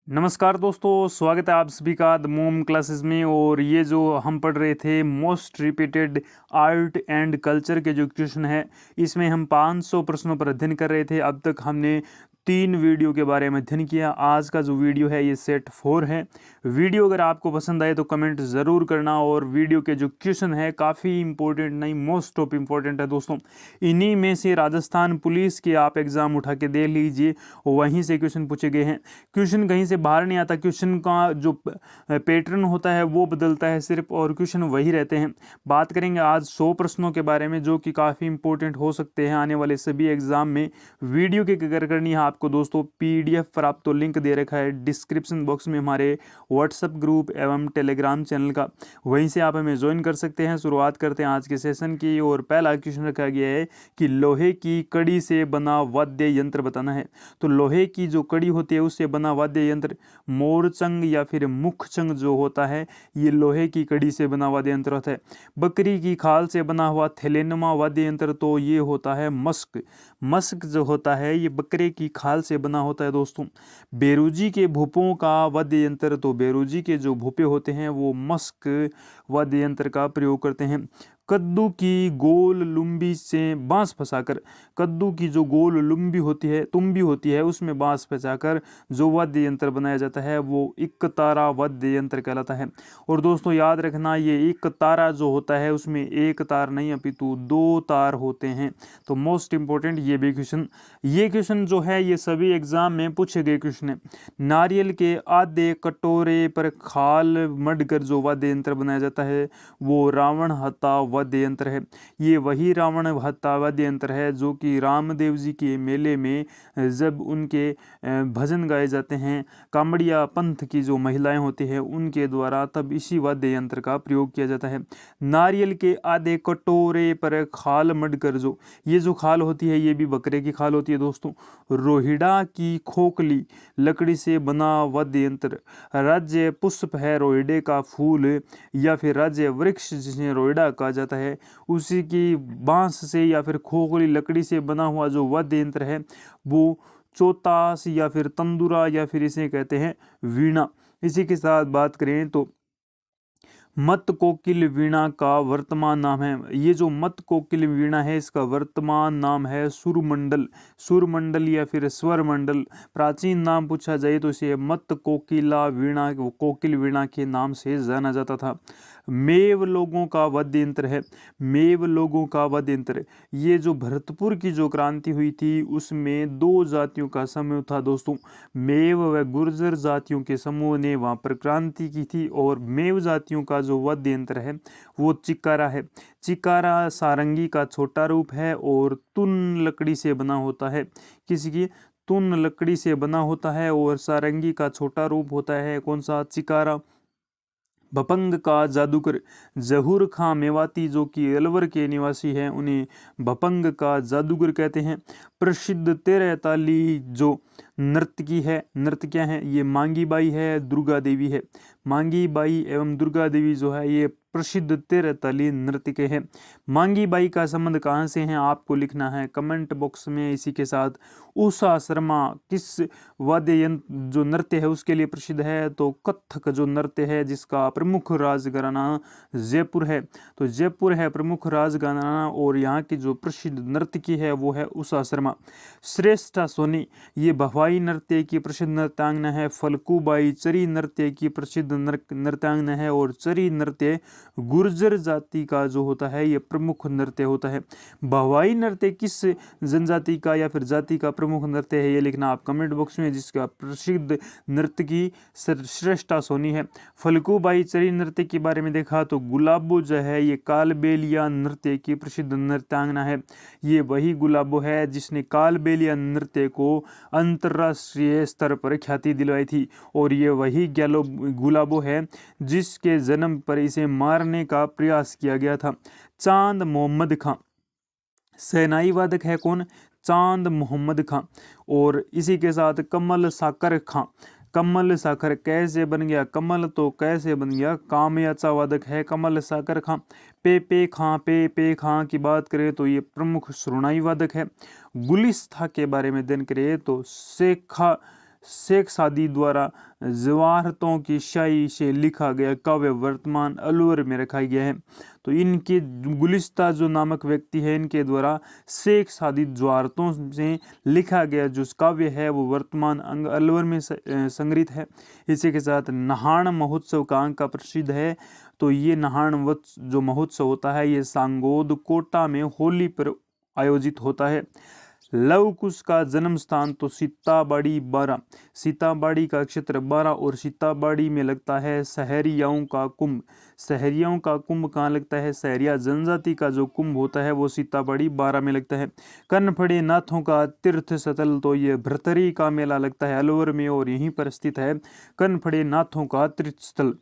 नमस्कार दोस्तों, स्वागत है आप सभी का द मोम क्लासेस में। और ये जो हम पढ़ रहे थे most repeated art and culture के जो क्वेश्चन है, इसमें हम 500 प्रश्नों पर अध्ययन कर रहे थे। अब तक हमने 3 वीडियो के बारे में अध्ययन किया। आज का जो वीडियो है ये सेट 4 है। वीडियो अगर आपको पसंद आए तो कमेंट ज़रूर करना। और वीडियो के जो क्वेश्चन है काफ़ी इंपॉर्टेंट नहीं, मोस्ट ऑफ इम्पोर्टेंट है दोस्तों। इन्हीं में से राजस्थान पुलिस के आप एग्ज़ाम उठा के दे लीजिए, वहीं से क्वेश्चन पूछे गए हैं। क्वेश्चन कहीं से बाहर नहीं आता, क्वेश्चन का जो पैटर्न होता है वो बदलता है सिर्फ, और क्वेश्चन वही रहते हैं। बात करेंगे आज 100 प्रश्नों के बारे में जो कि काफ़ी इंपॉर्टेंट हो सकते हैं आने वाले सभी एग्जाम में। वीडियो की अगर करनी है आपको दोस्तों, पीडीएफ पर आपको लिंक दे रखा है डिस्क्रिप्शन बॉक्स में हमारे व्हाट्सएप ग्रुप एवं टेलीग्राम चैनल का, वहीं से आप हमें ज्वाइन कर सकते हैं। शुरुआत करते हैं आज के सेशन की। और पहला क्वेश्चन रखा गया है कि लोहे की कड़ी से बना वाद्य यंत्र बताना है। तो लोहे की जो कड़ी होती है उससे बना वाद्य यंत्र मोरचंग या फिर मुखचंग जो होता है, ये लोहे की कड़ी से बना वाद्य यंत्र होता है। बकरी की खाल से बना हुआ थैलेनुमा वाद्य यंत्र तो ये होता है मस्क। मस्क जो होता है ये बकरे की खाल से बना होता है दोस्तों। बेरुजी के भूपों का वाद्य यंत्र, तो बेरुजी के जो भूपे होते हैं वो मस्क वाद्य यंत्र का प्रयोग करते हैं। कद्दू की गोल लुम्बी से बांस फंसाकर, कद्दू की जो गोल लुम्बी होती है, तुम्बी होती है, उसमें बांस फंसाकर जो वाद्य यंत्र बनाया जाता है वो एक तारा वाद्य यंत्र कहलाता है। और दोस्तों याद रखना, ये एक तारा जो होता है उसमें एक तार नहीं अपितु 2 तार होते हैं। तो मोस्ट इंपॉर्टेंट ये भी क्वेश्चन, ये क्वेश्चन जो है ये सभी एग्जाम में पूछे गए क्वेश्चन है। नारियल के आधे कटोरे पर खाल मढ़कर जो वाद्य यंत्र बनाया जाता है वो रावण हत्ता वाद्य यंत्र है। ये वही रावण हत्ता वाद्य यंत्र है जो कि रामदेव जी के मेले में जब उनके भजन गाए जाते हैं, कामड़िया पंथ की जो महिलाएं होती है उनके द्वारा, तब इसी वाद्य यंत्र का प्रयोग किया जाता है। नारियल के आधे कटोरे पर खाल मढ़कर, जो ये जो खाल होती है ये भी बकरे की खाल होती है दोस्तों। रोहिड़ा की खोखली लकड़ी से बना वाद्य यंत्र, राज्य पुष्प है रोहिड़े का फूल या फिर राज्य वृक्ष जिसे रोहिड़ा कहा जाता है, उसी की बांस से या फिर खोखली लकड़ी से बना हुआ जो वाद्य यंत्र है वो चौतास या फिर तंदुरा या फिर इसे कहते हैं वीणा। इसी के साथ बात करें तो मत कोकिल वीणा का वर्तमान नाम है। ये जो मत कोकिल वीणा है इसका वर्तमान नाम है सुरमंडल। सुरमंडल या फिर स्वरमंडल। प्राचीन नाम पूछा जाए तो इसे मत कोकिला वीणा, कोकिल वीणा के नाम से जाना जाता था। मेव लोगों का वाद्य यंत्र है। मेव लोगों का वाद्य यंत्र, ये जो भरतपुर की जो क्रांति हुई थी उसमें 2 जातियों का समूह था दोस्तों। मेव व गुर्जर जातियों के समूह ने वहां पर क्रांति की थी। और मेव जातियों का जो वाद्य यंत्र है वो चिकारा है। चिकारा सारंगी का छोटा रूप है और तुन लकड़ी से बना होता है। किसी की तुन लकड़ी से बना होता है और सारंगी का छोटा रूप होता है कौन सा, चिकारा। भपंग का जादूगर, जहूर खां मेवाती जो कि अलवर के निवासी हैं उन्हें भपंग का जादूगर कहते हैं। प्रसिद्ध 13 ताली जो नर्तकी है, नर्तकियां हैं, ये मांगी बाई है, दुर्गा देवी है। मांगी बाई एवं दुर्गा देवी जो है ये प्रसिद्ध 13 ताली नर्तके हैं। मांगी बाई का संबंध कहाँ से है आपको लिखना है कमेंट बॉक्स में। इसी के साथ उषा शर्मा किस वाद्य यंत्र जो नृत्य है उसके लिए प्रसिद्ध है, तो कथक जो नृत्य है जिसका प्रमुख राजघराना जयपुर है, तो जयपुर है प्रमुख राजघराना। और यहाँ की जो प्रसिद्ध नर्तकी है वो है उषा शर्मा। श्रेष्ठा सोनी ये भवाई नृत्य की प्रसिद्ध नृत्यांगना है। फलकूबाई चरी नृत्य की प्रसिद्ध नृत्यांगना है। और चरी नृत्य गुर्जर जाति का जो होता है ये प्रमुख नृत्य होता है। भवाई नृत्य किस जनजाति का या फिर जाति का प्रमुख नृत्य है ये लिखना आप कमेंट बॉक्स में, जिसका प्रसिद्ध नर्तकी श्रेष्ठा सोनी है। फलकूबाई चरी नृत्य के बारे में देखा तो गुलाबो जो है ये कालबेलिया नृत्य की प्रसिद्ध नृत्यांगना है। ये वही गुलाबो है जिसने कालबेलिया नृत्य को अंतरराष्ट्रीय स्तर पर ख्याति दिलवाई थी। और ये वही गुलाबो है जिसके जन्म पर इसे मारने का प्रयास किया गया था। चांद मोहम्मद खां सेनाई वादक है कौन, चांद मोहम्मद खां। और इसी के साथ कमल साकर खां, कमल साकर कैसे बन गया, कमल तो कैसे बन गया, कामयाचा वादक है कमल साकर खां। पे खां की बात करें तो ये प्रमुख सुरनाई वादक है। गुलिस्ता के बारे में अध्ययन करें तो शेखा शेख सादी द्वारा जवाहरतों की शाही से लिखा गया काव्य वर्तमान अलवर में रखा गया है। तो इनके गुलिस्ता जो नामक व्यक्ति है, इनके द्वारा शेख सादी जवाहरतों से लिखा गया जो काव्य है वो वर्तमान अलवर में संग्रहित है। इसी के साथ नहाण महोत्सव कहाँ का प्रसिद्ध है, तो ये नहाण जो महोत्सव होता है ये सांगोद कोटा में होली पर आयोजित होता है। लव कुश का जन्म स्थान तो सीताबाड़ी 12, सीताबाड़ी का क्षेत्र 12 और सीताबाड़ी में लगता है सहरियाओं का कुंभ। सहरियाओं का कुंभ कहाँ लगता है, सहरिया जनजाति का जो कुंभ होता है वो सीताबाड़ी 12 में लगता है। कनफड़े नाथों का तीर्थ स्थल तो ये भरतरी का मेला लगता है अलवर में और यहीं पर स्थित है कनफड़े नाथों का तीर्थ स्थल।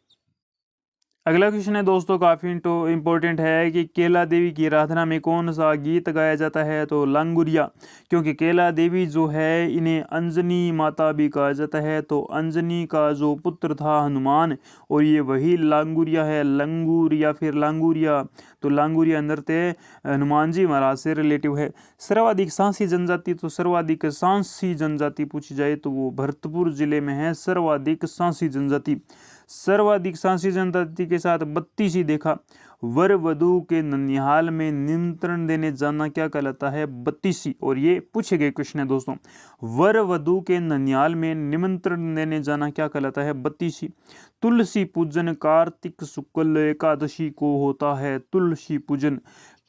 अगला क्वेश्चन है दोस्तों, काफी इंपॉर्टेंट है कि केला देवी की आराधना में कौन सा गीत गाया जाता है, तो लांगुरिया, क्योंकि केला देवी जो है इन्हें अंजनी माता भी कहा जाता है। तो अंजनी का जो पुत्र था हनुमान, और ये वही लांगुरिया है, लंगूर या फिर लांगुरिया। तो लांगुरिया नृत्य हनुमान जी महाराज से रिलेटिव है। सर्वाधिक सांसी जनजाति, तो सर्वाधिक सांसी जनजाति पूछी जाए तो वो भरतपुर जिले में है सर्वाधिक सांसी जनजाति। सर्वाधिक सांसी जनजाति के साथ 32 देखा। वर वधु के ननिहाल में निमंत्रण देने जाना क्या कहलाता है, 32। और ये पूछे गए क्वेश्चन है दोस्तों, वर वधु के ननिहाल में निमंत्रण देने जाना क्या कहलाता है, 32। तुलसी पूजन कार्तिक शुक्ल एकादशी को होता है। तुलसी पूजन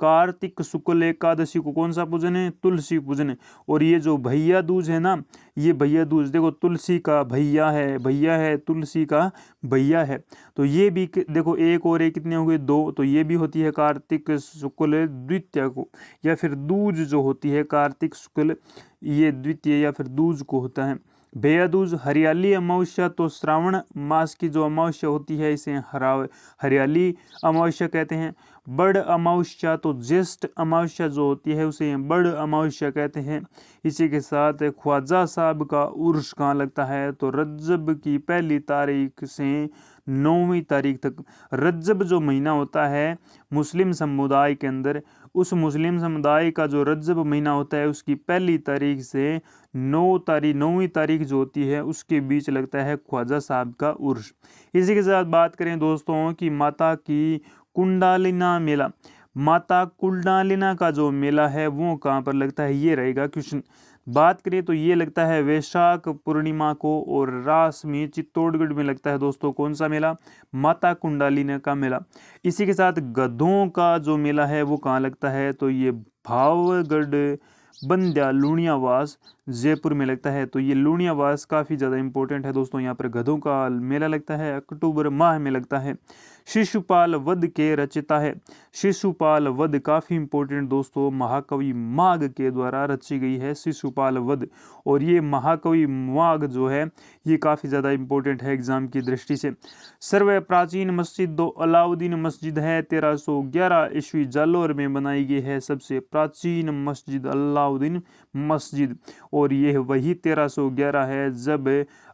कार्तिक शुक्ल एकादशी को कौन सा पूजन है, तुलसी पूजन। और ये जो भैया दूज है ना, ये भैया दूज देखो तुलसी का भैया है तुलसी का भैया है। तो ये भी देखो एक और एक कितने हो गए, 2। तो ये भी होती है कार्तिक शुक्ल द्वितीय को, या फिर दूज जो होती है कार्तिक शुक्ल ये द्वितीय या फिर दूज को होता है। भैया दूज हरियाली अमावस्या, तो श्रावण मास की जो अमावस्या होती है इसे हरियाली अमावस्या कहते हैं। बड़ अमावस्या तो ज्येष्ठ अमावस्या जो होती है उसे बड़ अमावस्या कहते हैं। इसी के साथ ख्वाजा साहब का उर्स कहाँ लगता है, तो रज्जब की पहली तारीख से 9वीं तारीख तक। रज्जब जो महीना होता है मुस्लिम समुदाय के अंदर, उस मुस्लिम समुदाय का जो रज्जब महीना होता है उसकी पहली तारीख से 9वीं तारीख जो होती है उसके बीच लगता है ख्वाजा साहब का उर्स। इसी के साथ बात करें दोस्तों कि माता की कुंडालिना मेला, माता कुंडालिना का जो मेला है वो कहाँ पर लगता है, ये रहेगा क्वेश्चन। बात करें तो ये लगता है वैशाख पूर्णिमा को, और रास में चित्तौड़गढ़ में लगता है दोस्तों कौन सा मेला, माता कुंडालिनी का मेला। इसी के साथ गधों का जो मेला है वो कहाँ लगता है, तो ये भावगढ़ बंध्या लूणियावास जयपुर में लगता है। तो ये लूणियावास काफ़ी ज़्यादा इंपॉर्टेंट है दोस्तों, यहाँ पर गधों का मेला लगता है, अक्टूबर माह में लगता है। शिशुपाल वध के रचिता है, शिशुपाल वध काफ़ी इंपॉर्टेंट दोस्तों, महाकवि माघ के द्वारा रची गई है शिशुपाल वध। और ये महाकवि माघ जो है ये काफ़ी ज़्यादा इंपॉर्टेंट है एग्जाम की दृष्टि से। सर्व प्राचीन मस्जिद दो अलाउद्दीन मस्जिद है, 1311 ईस्वी जालौर में बनाई गई है सबसे प्राचीन मस्जिद अलाउद्दीन मस्जिद। और ये वही 1311 है जब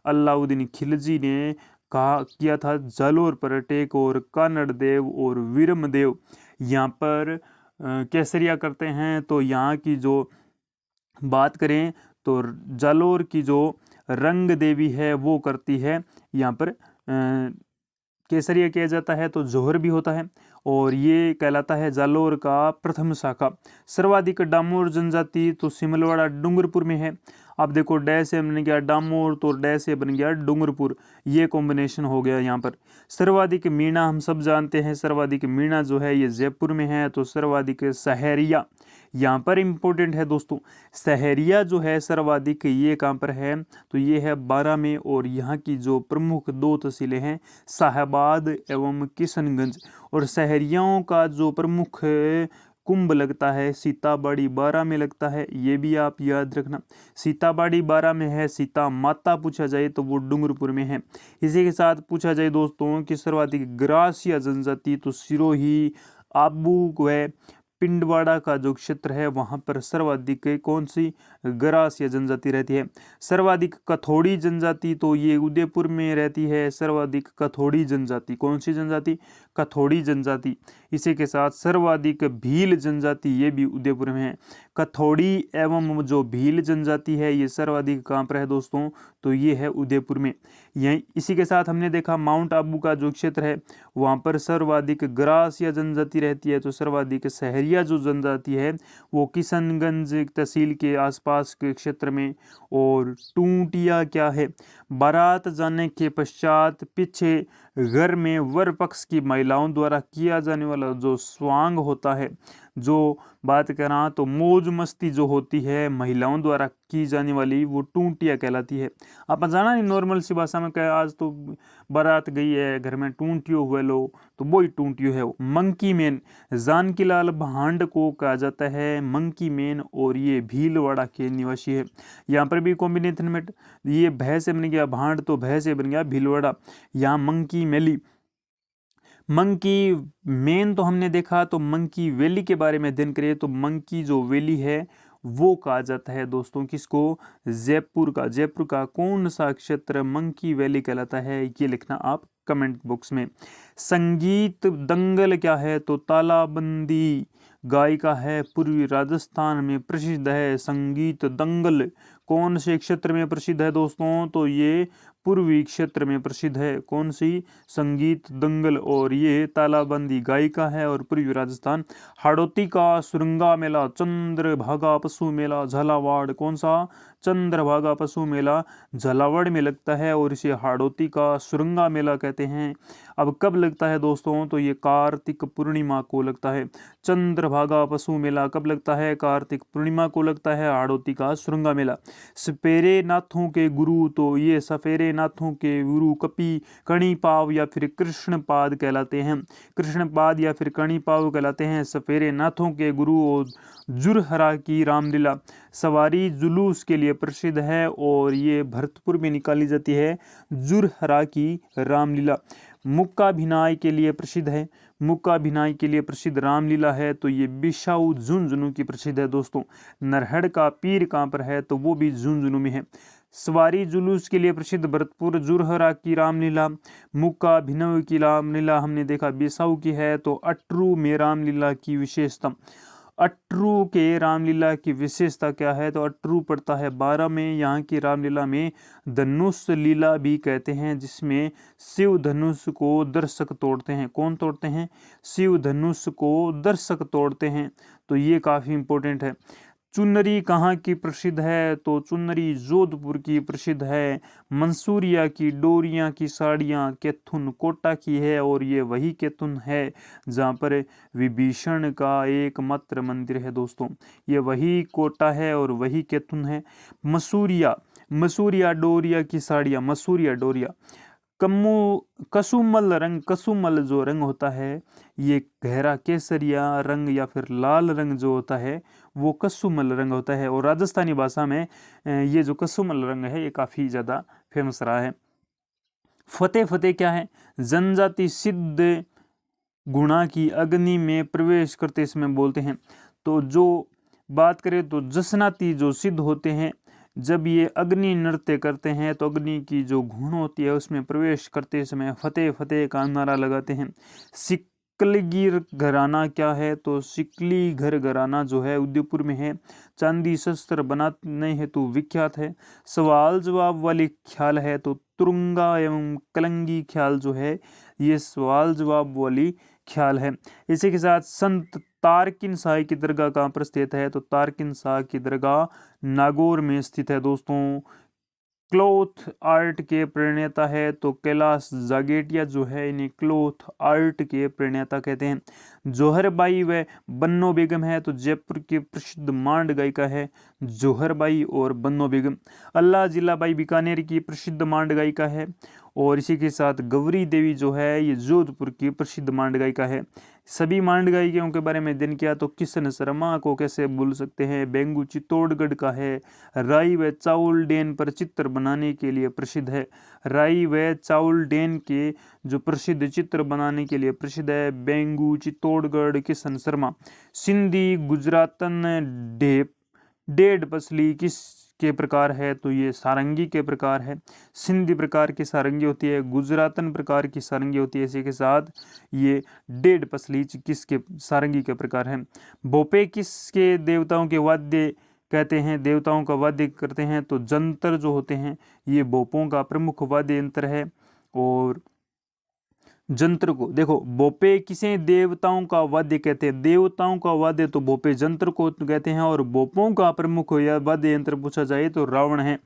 अलाउद्दीन खिलजी ने कहा किया था जालौर पर अटैक, और कानड़ देव और वीरम देव यहाँ पर केसरिया करते हैं। तो यहाँ की जो बात करें तो जालौर की जो रंग देवी है वो करती है यहाँ पर केसरिया किया जाता है, तो जोहर भी होता है, और ये कहलाता है जालौर का प्रथम शाखा। सर्वाधिक डामोर जनजाति तो सिमलवाड़ा डूंगरपुर में है। अब देखो डै से बन गया डामोर, तो डै से बन गया डूंगरपुर, ये कॉम्बिनेशन हो गया यहाँ पर। सर्वाधिक मीणा हम सब जानते हैं, सर्वाधिक मीणा जो है ये जयपुर में है। तो सर्वाधिक सहरिया यहाँ पर इम्पोर्टेंट है दोस्तों, सहरिया जो है सर्वाधिक ये कहाँ पर है, तो ये है 12 में। और यहाँ की जो प्रमुख 2 तहसीलें हैं साहेबाद एवं किशनगंज। और सहरियाओं का जो प्रमुख कुंभ लगता है सीताबाड़ी 12 में लगता है, ये भी आप याद रखना। सीताबाड़ी 12 में है। सीता माता पूछा जाए तो वो डूंगरपुर में है। इसी के साथ पूछा जाए दोस्तों कि सर्वाधिक ग्रासिया जनजाति तो सिरोही आबू है, पिंडवाड़ा का जो क्षेत्र है वहाँ पर सर्वाधिक कौन सी ग्रासिया जनजाति रहती है। सर्वाधिक कथोड़ी जनजाति तो ये उदयपुर में रहती है, सर्वाधिक कथोड़ी जनजाति, कौन सी जनजाति, कथोड़ी जनजाति। इसी के साथ सर्वाधिक भील जनजाति ये भी उदयपुर में है। कथौड़ी एवं जो भील जनजाति है ये सर्वाधिक कहाँ पर है दोस्तों, तो ये है उदयपुर में। यही इसी के साथ हमने देखा माउंट आबू का जो क्षेत्र है वहाँ पर सर्वाधिक ग्रासिया जनजाति रहती है, तो सर्वाधिक सहरिया जो जनजाति है वो किशनगंज तहसील के आसपास के क्षेत्र में। और टूटिया क्या है, बारात जाने के पश्चात पीछे घर में वर पक्ष की महिलाओं द्वारा किया जाने वाला जो स्वांग होता है, जो बात करा तो मौज मस्ती जो होती है महिलाओं द्वारा की जाने वाली, वो टूंटिया कहलाती है। आप जाना नहीं नॉर्मल सी भाषा में कहे आज तो बारात गई है घर में टूंटियो हुए लो, तो वही टूंटियो है। वो मंकी मैन जानकी लाल भांड को कहा जाता है मंकी मैन, और ये भीलवाड़ा के निवासी है। यहाँ पर भी कॉम्बिनेशन में ये भय से बन गया भांड, तो भय से बन गया भीलवाड़ा। यहाँ मंकी मैली, मंकी मेन तो हमने देखा, तो मंकी वैली के बारे में अध्ययन करें तो मंकी जो वैली है वो कहा जाता है दोस्तों किसको, जयपुर का। जयपुर का कौन सा क्षेत्र मंकी वैली कहलाता है, ये लिखना आप कमेंट बॉक्स में। संगीत दंगल क्या है, तो तालाबंदी गायिका है, पूर्वी राजस्थान में प्रसिद्ध है। संगीत दंगल कौन से क्षेत्र में प्रसिद्ध है दोस्तों, तो ये पूर्वी क्षेत्र में प्रसिद्ध है। कौन सी, संगीत दंगल, और ये तालाबंदी गायिका है और पूर्वी राजस्थान। हाड़ौती का सुरंगा मेला, चंद्रभागा पशु मेला झालावाड़, कौन सा, चंद्रभागा पशु मेला झालावाड़ में लगता है और इसे हाड़ौती का सुरंगा मेला कहते हैं। अब कब लगता है दोस्तों, तो ये कार्तिक पूर्णिमा को लगता है। चंद्रभागा पशु मेला कब लगता है, कार्तिक पूर्णिमा को लगता है हाड़ौती का सुरंगा मेला। सपेरे नाथों के गुरु, तो ये सपेरे नाथों के गुरु कपि कणिपाव या फिर कृष्णपाद कहलाते हैं। कृष्णपाद या फिर कणिपाव कहलाते हैं सपेरे नाथों के गुरु। और जुरहरा की रामलीला सवारी जुलूस के लिए प्रसिद्ध है और ये भरतपुर में निकाली जाती है जुरहरा की रामलीला। मुक्का भिनाई के लिए प्रसिद्ध है, मुक्का भिनाई के लिए प्रसिद्ध रामलीला है, तो ये बिशाऊ झुंझुनू की प्रसिद्ध है दोस्तों। नरहड़ का पीर कहाँ पर है, तो वो भी झुंझुनू में है। सवारी जुलूस के लिए प्रसिद्ध भरतपुर, जुरहरा की रामलीला, मुक्का भिनई की रामलीला हमने देखा बिसाऊ की है। तो अटरू में रामलीला की विशेषता, अटरू के रामलीला की विशेषता क्या है, तो अटरू पड़ता है 12 में। यहाँ की रामलीला में धनुष लीला भी कहते हैं, जिसमें शिव धनुष को दर्शक तोड़ते हैं। कौन तोड़ते हैं, शिव धनुष को दर्शक तोड़ते हैं, तो ये काफी इंपॉर्टेंट है। चुनरी कहाँ की प्रसिद्ध है, तो चुनरी जोधपुर की प्रसिद्ध है। मंसूरिया की डोरियां की साड़ियाँ कैथुन कोटा की है, और ये वही कैथुन है जहाँ पर विभीषण का एकमात्र मंदिर है दोस्तों। ये वही कोटा है और वही कैथुन है। मसूरिया, मसूरिया डोरिया की साड़ियाँ, मसूरिया डोरिया। कसुमल रंग, कसुमल जो रंग होता है ये गहरा केसरिया रंग या फिर लाल रंग जो होता है वो कसुमल रंग होता है। और राजस्थानी भाषा में ये जो कसुमल रंग है ये काफ़ी ज़्यादा फेमस रहा है। फतेह, फतेह क्या है, जनजाति सिद्ध गुणा की अग्नि में प्रवेश करते समय बोलते हैं। तो जो बात करें तो जसनाती जो सिद्ध होते हैं जब ये अग्नि नृत्य करते हैं तो अग्नि की जो घुण होती है उसमें प्रवेश करते समय फतेह फतेह का नारा लगाते हैं। सिकलीगर घराना क्या है, तो सिकली घर घराना जो है उदयपुर में है, चांदी शस्त्र बनाने हेतु विख्यात है। सवाल जवाब वाली ख्याल है तो तुरंगा एवं कलंगी ख्याल जो है ये सवाल जवाब वाली ख्याल है। इसी के साथ संत तारकिन शाह की दरगाह कहाँ पर स्थित है, तो तारकिन शाह की दरगाह नागौर में स्थित है दोस्तों। क्लॉथ आर्ट के प्रणेता है तो कैलाश जागेटिया जो है इन्हें क्लॉथ आर्ट के प्रणेता कहते हैं। जौहरबाई व बन्नो बेगम है तो जयपुर की प्रसिद्ध मांड गायिका है जौहरबाई और बन्नो बेगम। अल्लाह जिलाबाई बीकानेर की प्रसिद्ध मांड गायिका है। और इसी के साथ गौरी देवी जो है ये जोधपुर की प्रसिद्ध मांड गायिका है। सभी मांड गायिकाओं के बारे में अध्ययन किया तो किशन शर्मा को कैसे भूल सकते हैं, बेंगू चित्तौड़गढ़ का है। राई व चाउल डेन पर चित्र बनाने के लिए प्रसिद्ध है। राई व चाउल डेन के जो प्रसिद्ध चित्र बनाने के लिए प्रसिद्ध है बेंगू चित्तौड़गढ़ किशन शर्मा। सिंधी गुजरातन डेढ़ पसली के प्रकार है तो ये सारंगी के प्रकार है। सिंधी प्रकार की सारंगी होती है, गुजरातन प्रकार की सारंगी होती है। इसी के साथ ये डेढ़ पसलीच किसके सारंगी के प्रकार है। भोपे किसके देवताओं के वाद्य कहते हैं, देवताओं का वाद्य करते हैं तो जंतर जो होते हैं ये भोपों का प्रमुख वाद्य यंत्र है। और जंत्र को देखो, भोपे किसे देवताओं का वाद्य कहते हैं, देवताओं का वाद्य तो भोपे जंत्र को कहते हैं। और भोपों का प्रमुख या वाद्य यंत्र पूछा जाए तो रावण है।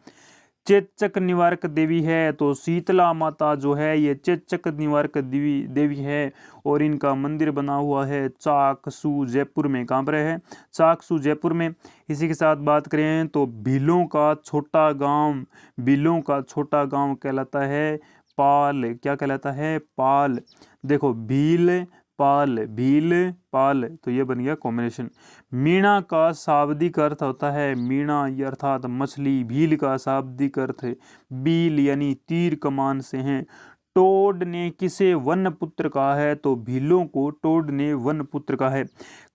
चेचक निवारक देवी है तो शीतला माता जो है ये चेचक निवारक देवी है। और इनका मंदिर बना हुआ है चाकसू जयपुर में। कहाँ पर है? चाकसू जयपुर में। इसी के साथ बात करें तो भीलों का छोटा गांव, भीलों का छोटा गांव कहलाता है पाल। क्या कहलाता है? पाल। देखो भील पाल, भील पाल, तो ये बन गया कॉम्बिनेशन। मीणा का शाब्दिक अर्थ होता है मीणा अर्थात मछली। भील का शाब्दिक अर्थ बील यानी तीर कमान से है। टोड ने किसे वन पुत्र कहा है तो भीलों को टोड ने वन पुत्र कहा है।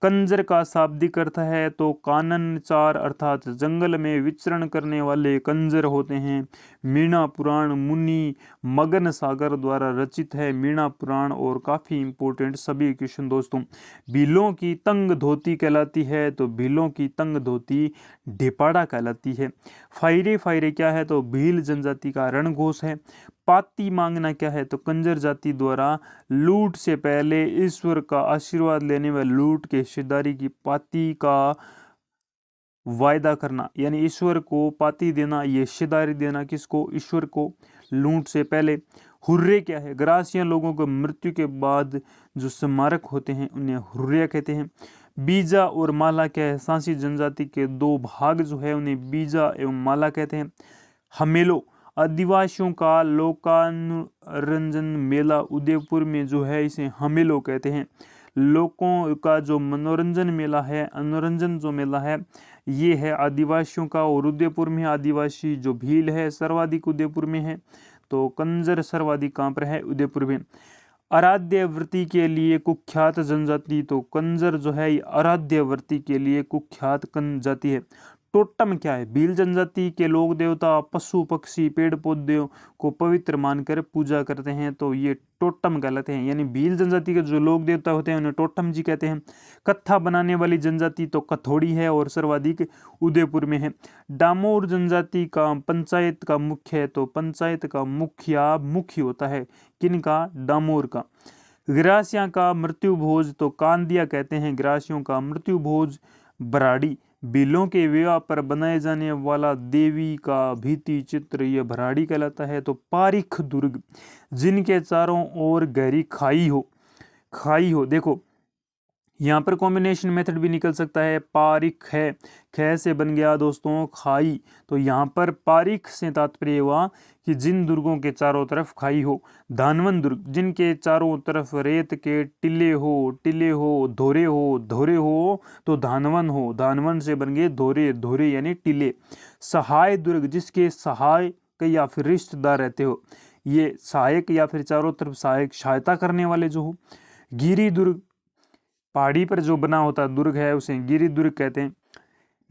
कंजर का शाब्दिक अर्थ है तो काननचार अर्थात जंगल में विचरण करने वाले कंजर होते हैं। मीणा पुराण मुनि मगन सागर द्वारा रचित है मीणा पुराण। और काफी इंपॉर्टेंट सभी क्वेश्चन दोस्तों। भीलों की तंग धोती कहलाती है तो भीलों की तंग धोती ढेपाड़ा कहलाती है। फायरे, फायरे क्या है तो भील जनजाति का रणघोष है। पाती मांगना क्या है तो कंजर जाति द्वारा लूट से पहले ईश्वर का आशीर्वाद लेने व लूट के हिस्सेदारी की पाती का वायदा करना, यानी ईश्वर को पाती देना, ये हिस्सेदारी देना किसको? ईश्वर को, लूट से पहले। हुर्रे क्या है? ग्रासिया लोगों को मृत्यु के बाद जो स्मारक होते हैं उन्हें हुर्रिया कहते हैं। बीजा और माला क्या है? सांसी जनजाति के दो भाग जो है उन्हें बीजा एवं माला कहते हैं। हमेलो आदिवासियों का लोकानुरंजन मेला उदयपुर में जो है इसे हमेलो कहते हैं। लोगों का जो मनोरंजन मेला है, अनुरंजन जो मेला है ये है आदिवासियों का। और उदयपुर में आदिवासी जो भील है सर्वाधिक उदयपुर में है। तो कंजर सर्वाधिक कहाँ पर है? उदयपुर में। आराध्य वृत्ति के लिए कुख्यात जनजाति तो कंजर जो है आराध्य वृत्ति के लिए कुख्यात जनजाति है। टोटम क्या है? भील जनजाति के लोग देवता पशु पक्षी पेड़ पौधों को पवित्र मानकर पूजा करते हैं तो ये टोटम कहलाते हैं। यानी भील जनजाति के जो लोग देवता होते हैं उन्हें टोटम जी कहते हैं। कत्था बनाने वाली जनजाति तो कथोड़ी है और सर्वाधिक उदयपुर में है। डामोर जनजाति का पंचायत का मुख्य है तो पंचायत का मुखिया मुख्य होता है किनका? डामोर का। ग्रासिया का मृत्यु भोज तो कांदिया कहते हैं। ग्रासियों का मृत्यु भोज भराड़ी। भीलों के विवाह पर बनाए जाने वाला देवी का भित्ति चित्र यह भराड़ी कहलाता है। तो पारिख दुर्ग जिनके चारों ओर गहरी खाई हो, खाई हो। देखो यहाँ पर कॉम्बिनेशन मेथड भी निकल सकता है। पारिख है, ख से बन गया दोस्तों खाई। तो यहाँ पर पारिख से तात्पर्य हुआ कि जिन दुर्गों के चारों तरफ खाई हो। धानवन दुर्ग जिनके चारों तरफ रेत के टिले हो, टिले हो, धोरे हो, धोरे हो तो धानवन हो। धानवन से बन गए धोरे, धोरे यानी टिले। सहाय दुर्ग जिसके सहायक या फिर रिश्तेदार रहते हो, ये सहायक या फिर चारों तरफ सहायक सहायता करने वाले जो हो। गिरी दुर्ग पहाड़ी पर जो बना होता दुर्ग है उसे गिरी दुर्ग कहते हैं।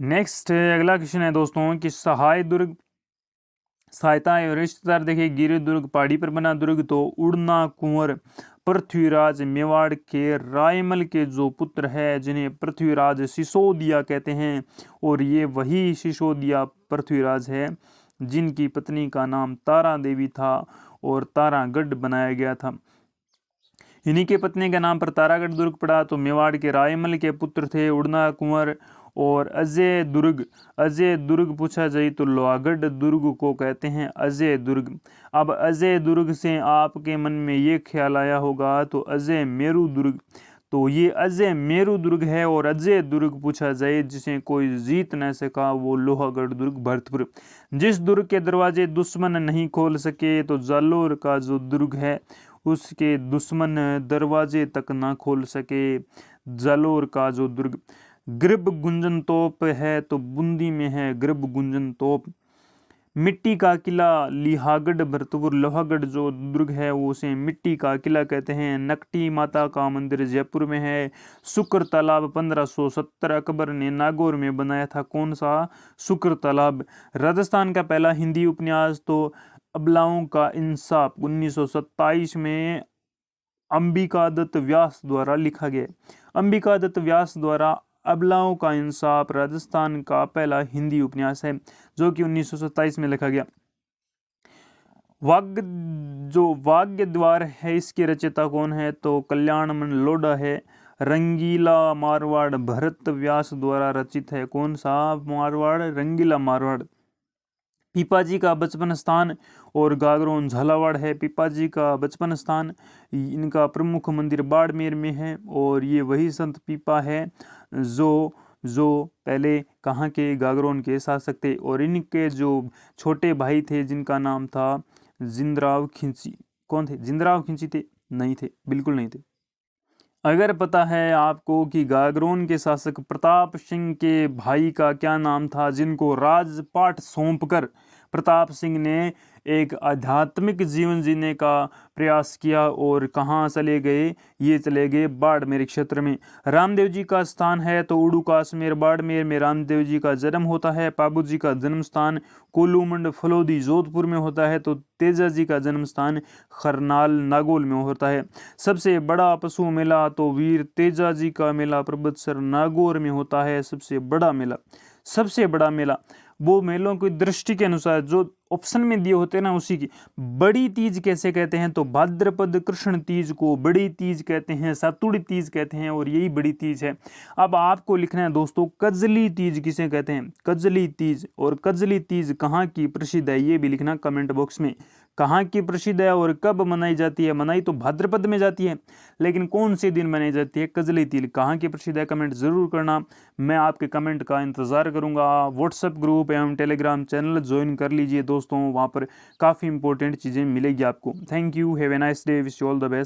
नेक्स्ट अगला क्वेश्चन है दोस्तों कि सहाय दुर्ग सहायता एवं रिश्तेदार। देखिए गिरी दुर्ग पहाड़ी पर बना दुर्ग तो उड़ना कुंवर पृथ्वीराज मेवाड़ के रायमल के जो पुत्र है जिन्हें पृथ्वीराज सिसोदिया कहते हैं। और ये वही सिसोदिया पृथ्वीराज है जिनकी पत्नी का नाम तारा देवी था और तारागढ़ बनाया गया था। इन्हीं के पत्नी के नाम पर तारागढ़ दुर्ग पड़ा। तो मेवाड़ के रायमल के पुत्र थे उड़ना कुंवर। और अजय दुर्ग, अजय दुर्ग पूछा जाए तो लोहागढ़ दुर्ग को कहते हैं अजय दुर्ग। अब अजय दुर्ग से आपके मन में ये ख्याल आया होगा तो अजय मेरू दुर्ग, तो ये अजय मेरू दुर्ग है। और अजय दुर्ग पूछा जाए जिसे कोई जीत न सका वो लोहागढ़ दुर्ग भरतपुर। जिस दुर्ग के दरवाजे दुश्मन नहीं खोल सके तो जालोर का जो दुर्ग है उसके दुश्मन दरवाजे तक ना खोल सके, जालोर का जो दुर्ग। ग्रिब गुंजन तोप है तो बूंदी में है ग्रिब गुंजन तोप। मिट्टी का किला लिहागढ़ भरतपुर लोहागढ़ जो दुर्ग है वो उसे मिट्टी का किला कहते हैं। नकटी माता का मंदिर जयपुर में है। शुक्र तालाब 1570 अकबर ने नागौर में बनाया था। कौन सा? शुक्र तालाब। राजस्थान का पहला हिंदी उपन्यास तो अबलाओं का इंसाफ 1927 में अंबिका दत्त व्यास द्वारा लिखा गया। अंबिका दत्त व्यास द्वारा अबलाओं का इंसाफ राजस्थान का पहला हिंदी उपन्यास है जो कि 1927 में लिखा गया। वाग्य द्वार है इसके रचयिता कौन है? तो कल्याणमन लोढ़ा है। रंगीला मारवाड़ भरत व्यास द्वारा रचित है। कौन सा मारवाड़? रंगीला मारवाड़। पीपाजी का बचपन स्थान और गागरोन झालावाड़ है। पीपाजी का बचपन स्थान, इनका प्रमुख मंदिर बाड़मेर में है और ये वही संत पीपा है जो पहले कहाँ के? गागरोन के शासक थे और इनके जो छोटे भाई थे जिनका नाम था जिंदराव खिंची। कौन थे? जिंदराव खिंची थे? नहीं थे, बिल्कुल नहीं थे। अगर पता है आपको कि गागरोन के शासक प्रताप सिंह के भाई का क्या नाम था जिनको राजपाट सौंपकर प्रताप सिंह ने एक आध्यात्मिक जीवन जीने का प्रयास किया और कहाँ चले गए? ये चले गए बाड़मेर क्षेत्र में। रामदेव जी का स्थान है तो उड़ू काश्मीर बाड़मेर में रामदेव जी का जन्म होता है। पाबू जी का जन्म स्थान कोलूमंड फलोदी जोधपुर में होता है तो तेजा जी का जन्म स्थान खरनाल नागौल में होता है। सबसे बड़ा पशु मेला तो वीर तेजा जी का मेला प्रबतसर नागौर में होता है। सबसे बड़ा मेला वो मेलों की दृष्टि के अनुसार जो ऑप्शन में दिए होते हैं ना उसी की। बड़ी तीज कैसे कहते हैं? तो भाद्रपद कृष्ण तीज को बड़ी तीज कहते हैं, सातुड़ी तीज कहते हैं और यही बड़ी तीज है। अब आपको लिखना है दोस्तों कजली तीज किसे कहते हैं? कजली तीज। और कजली तीज कहाँ की प्रसिद्ध है ये भी लिखना कमेंट बॉक्स में। कहाँ की प्रसिद्ध है और कब मनाई जाती है? मनाई तो भाद्रपद में जाती है लेकिन कौन से दिन मनाई जाती है? कजली तीज कहाँ की प्रसिद्ध है? कमेंट जरूर करना, मैं आपके कमेंट का इंतजार करूंगा। व्हाट्सएप ग्रुप एवं टेलीग्राम चैनल ज्वाइन कर लीजिए दोस्तों, वहाँ पर काफ़ी इंपॉर्टेंट चीज़ें मिलेगी आपको। Thank you, have a nice day, wish you all the best.